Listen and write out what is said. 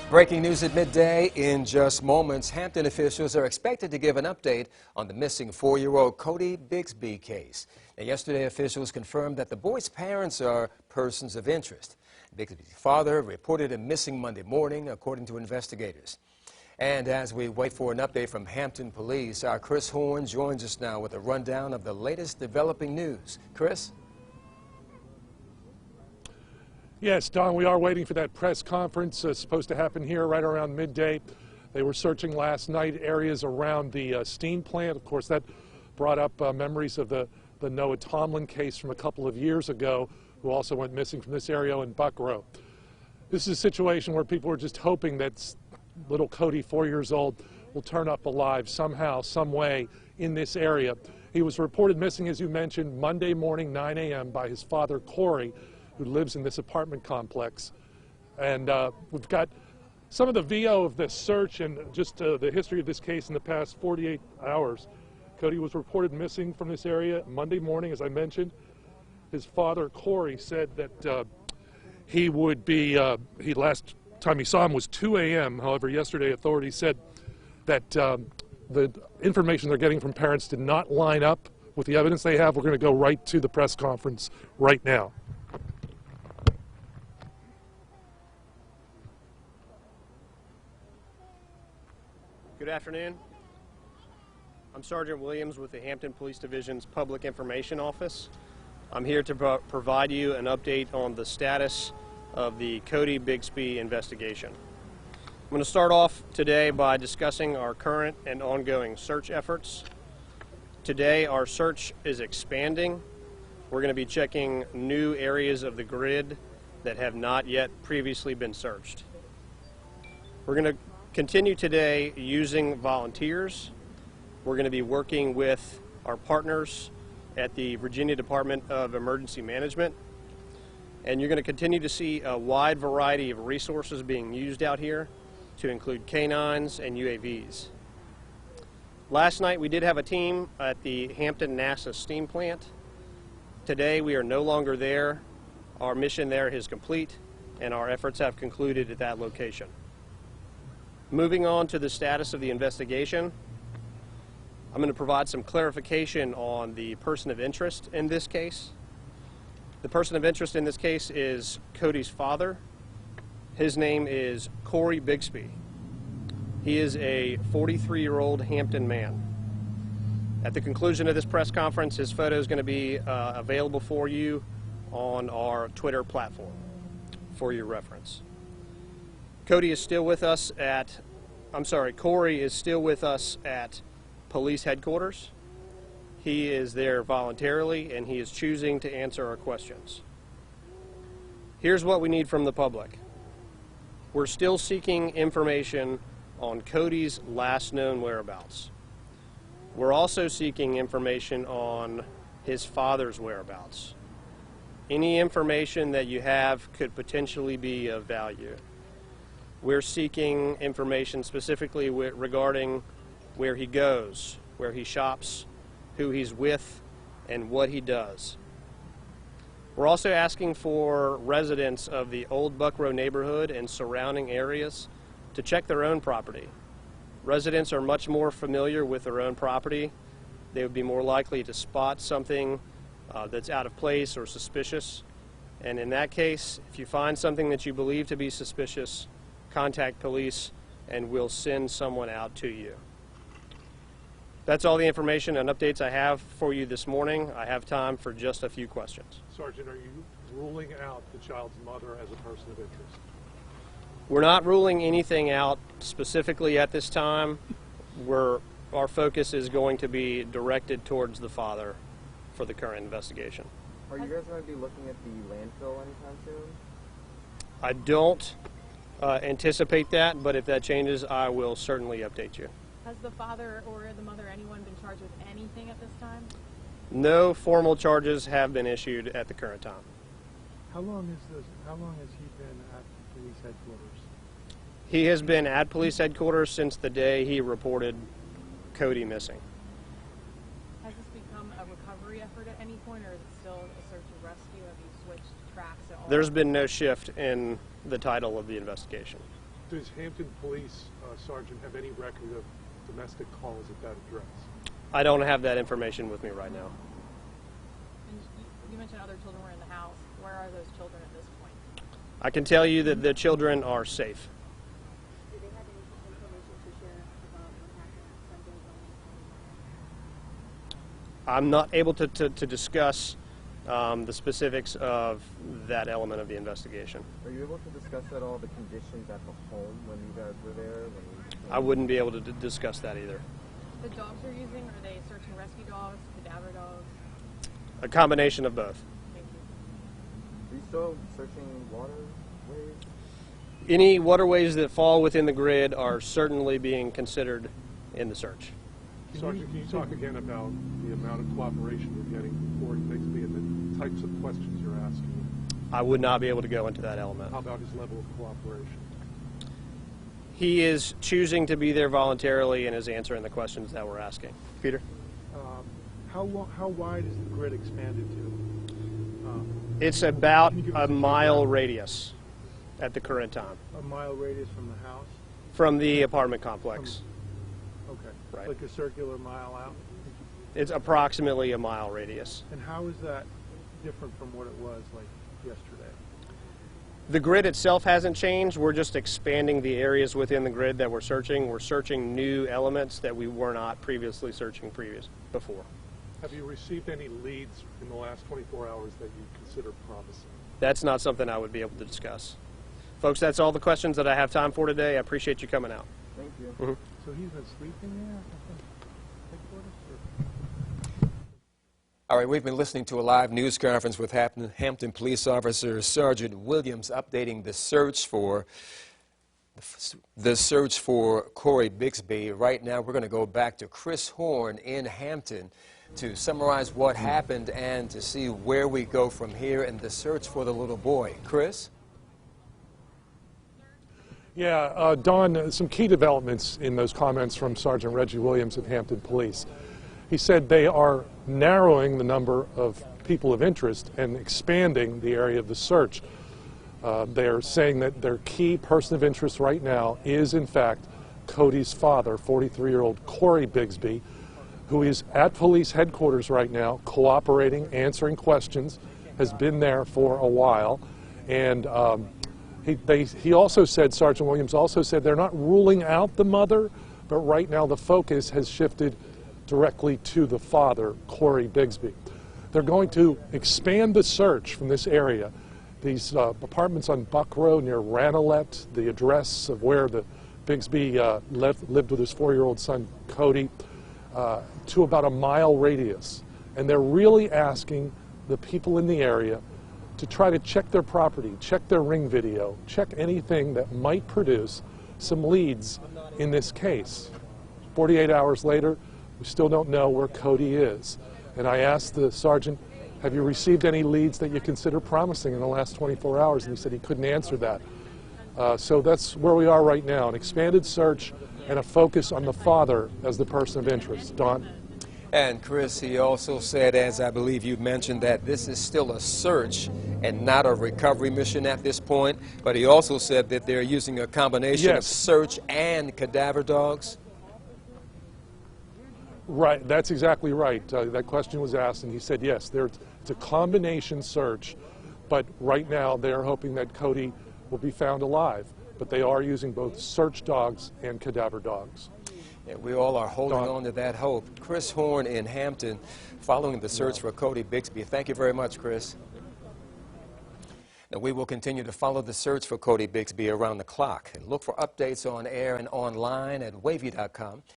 Breaking news at midday. In just moments, Hampton officials are expected to give an update on the missing 4-year-old Codi Bigsby case. Now, yesterday, officials confirmed that the boy's parents are persons of interest. Bigsby's father reported him missing Monday morning, according to investigators. And as we wait for an update from Hampton Police, our Chris Horn joins us now with a rundown of the latest developing news. Chris? Yes, Don, we are waiting for that press conference supposed to happen here right around midday. They were searching last night areas around the steam plant. Of course, that brought up memories of the Noah Tomlin case from a couple of years ago, who also went missing from this area in Buckrow. This is a situation where people are just hoping that little Codi, 4 years old, will turn up alive somehow, some way in this area. He was reported missing, as you mentioned, Monday morning, 9 a.m. by his father, Corey, who lives in this apartment complex. And we've got some of the VO of this search and just the history of this case in the past 48 hours. Codi was reported missing from this area Monday morning, as I mentioned. His father, Corey, said that he would be, last time he saw him was 2 a.m. However, yesterday authorities said that the information they're getting from parents did not line up with the evidence they have. We're going to go right to the press conference right now. Good afternoon. I'm Sergeant Williams with the Hampton Police Division's Public Information Office. I'm here to provide you an update on the status of the Codi Bigsby investigation. I'm going to start off today by discussing our current and ongoing search efforts. Today our search is expanding. We're going to be checking new areas of the grid that have not yet previously been searched. We're going to continue today using volunteers. We're going to be working with our partners at the Virginia Department of Emergency Management, and you're going to continue to see a wide variety of resources being used out here, to include canines and UAVs. Last night we did have a team at the Hampton NASA steam plant. Today we are no longer there. Our mission there is complete and our efforts have concluded at that location. Moving on to the status of the investigation, I'm going to provide some clarification on the person of interest in this case. The person of interest in this case is Codi's father. His name is Codi Bigsby. He is a 43-year-old Hampton man. At the conclusion of this press conference, his photo is going to be available for you on our Twitter platform for your reference. Corey is still with us at police headquarters. He is there voluntarily and he is choosing to answer our questions. Here's what we need from the public. We're still seeking information on Codi's last known whereabouts. We're also seeking information on his father's whereabouts. Any information that you have could potentially be of value. We're seeking information specifically regarding where he goes, where he shops, who he's with, and what he does. We're also asking for residents of the Old Buckrow neighborhood and surrounding areas to check their own property. Residents are much more familiar with their own property. They would be more likely to spot something that's out of place or suspicious. And in that case, if you find something that you believe to be suspicious, contact police and we'll send someone out to you. That's all the information and updates I have for you this morning. I have time for just a few questions. Sergeant, are you ruling out the child's mother as a person of interest? We're not ruling anything out specifically at this time. Our focus is going to be directed towards the father for the current investigation. Are you guys going to be looking at the landfill anytime soon? I don't anticipate that, but if that changes, I will certainly update you. Has the father or the mother, anyone, been charged with anything at this time? No formal charges have been issued at the current time. How long has he been at police headquarters? He has been at police headquarters since the day he reported Codi missing. Has this become a recovery effort at any point, or is it still a search and rescue? Have you switched tracks at all? There's been no shift in the title of the investigation. Does Hampton Police Sergeant have any record of domestic calls at that address? I don't have that information with me right now. And you mentioned other children were in the house. Where are those children at this point? I can tell you that the children are safe. Do they have any information to share about what happened Sunday when I'm not able to discuss the specifics of that element of the investigation. Are you able to discuss at all the conditions at the home when you guys were there? I wouldn't be able to discuss that either. The dogs you're using, are they search and rescue dogs, cadaver dogs? A combination of both. Thank you. Are you still searching waterways? Any waterways that fall within the grid are certainly being considered in the search. Sergeant, can you talk again about the amount of cooperation you're getting from Codi Bigsby and the types of questions you're asking? I would not be able to go into that element. How about his level of cooperation? He is choosing to be there voluntarily and is answering the questions that we're asking. Peter? How wide is the grid expanded to? It's about a mile radius at the current time A mile radius from the house? from the apartment complex. Okay. Right. Like a circular mile out? It's approximately a mile radius. And how is that different from what it was like yesterday? The grid itself hasn't changed. We're just expanding the areas within the grid that we're searching. We're searching new elements that we were not previously searching before. Have you received any leads in the last 24 hours that you consider promising? That's not something I would be able to discuss. Folks, that's all the questions that I have time for today. I appreciate you coming out. Thank you. So he's been sleeping there? Headquarters, or? All right, we've been listening to a live news conference with Hampton Police Officer Sergeant Williams updating the search for Codi Bigsby. Right now, we're going to go back to Chris Horn in Hampton to summarize what happened and to see where we go from here in the search for the little boy. Chris? Yeah, Don, some key developments in those comments from Sergeant Reggie Williams of Hampton Police. He said they are narrowing the number of people of interest and expanding the area of the search. They're saying that their key person of interest right now is, in fact, Codi's father, 43-year-old Codi Bigsby, who is at police headquarters right now, cooperating, answering questions, has been there for a while. And he also said, Sergeant Williams also said, they're not ruling out the mother, but right now the focus has shifted directly to the father, Codi Bigsby. They're going to expand the search from this area. These apartments on Buck Road near Ranelette, the address of where the Bigsby lived with his 4-year-old son, Codi, to about a mile radius. And they're really asking the people in the area to try to check their property, check their ring video, check anything that might produce some leads in this case. 48 hours later, we still don't know where Codi is. And I asked the sergeant, have you received any leads that you consider promising in the last 24 hours? And he said he couldn't answer that. So that's where we are right now, an expanded search and a focus on the father as the person of interest. Don? And Chris, he also said, as I believe you mentioned, that this is still a search and not a recovery mission at this point. But he also said that they're using a combination of search and cadaver dogs. Right, that's exactly right. That question was asked, and he said yes, it's a combination search, but right now they're hoping that Codi will be found alive. But they are using both search dogs and cadaver dogs. Yeah, we all are holding on to that hope. Chris Horn in Hampton, following the search for Codi Bigsby. Thank you very much, Chris. Now, we will continue to follow the search for Codi Bigsby around the clock and look for updates on air and online at wavy.com.